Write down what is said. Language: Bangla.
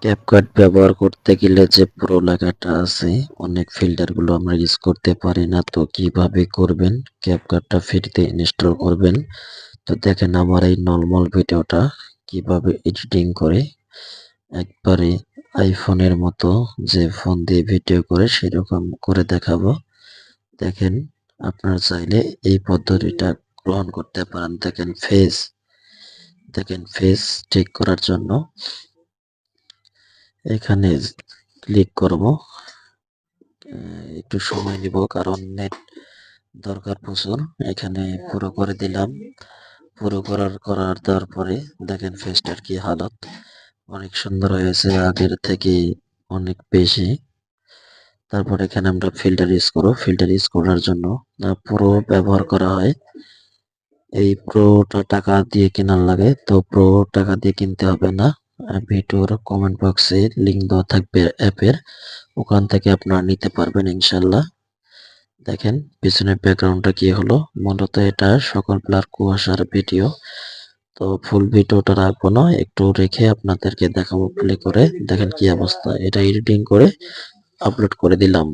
ক্যাপকাট ব্যবহার করতে গেলে যে প্রো লেখাটা আছে অনেক ফিল্টার গুলো আমরা ইউজ করতে পারি না, তো কিভাবে করবেন ক্যাপকাটটা ফ্রিতে ইনস্টল করবেন। তো দেখেন আমার এই নরমাল ভিডিওটা কিভাবে এডিটিং করে একবারে আইফোনের মতো যে ফোন দিয়ে ভিডিও করে সেরকম করে দেখাবো। দেখেন আপনারা চাইলে এই পদ্ধতিটা গ্রহণ করতে পারেন। দেখেন ফেস ঠিক করার জন্য এখানে ক্লিক করব। একটু সময় নিব কারণ নেট দরকার প্রচুর। এখানে পুরো করে দিলাম। পুরো করার দেওয়ার পরে দেখেন ফেসটার কি হালত। অনেক সুন্দর হয়েছে আগের থেকে অনেক বেশি। তারপর এখানে আমরা ফিল্টার ইউজ করব। ফিল্টার ইউজ করার জন্য প্রো ব্যবহার করা হয়। এই প্রোটা টাকা দিয়ে কেনার লাগে, তো প্রো টাকা দিয়ে কিনতে হবে না। ভিডিওর কমেন্ট বক্সে লিংক দেওয়া থাকবে অ্যাপের, ওখান থেকে আপনারা নিতে পারবেন ইনশাল্লাহ। দেখেন পিছনের ব্যাকগ্রাউন্ডটা কি হলো, মূলত এটা সকালবেলার কুয়াশার ভিডিও। তো ফুল ভিডিওটা রাখবো না, একটু রেখে আপনাদেরকে দেখাবো প্লে করে। দেখেন কি অবস্থা, এটা এডিটিং করে আপলোড করে দিলাম।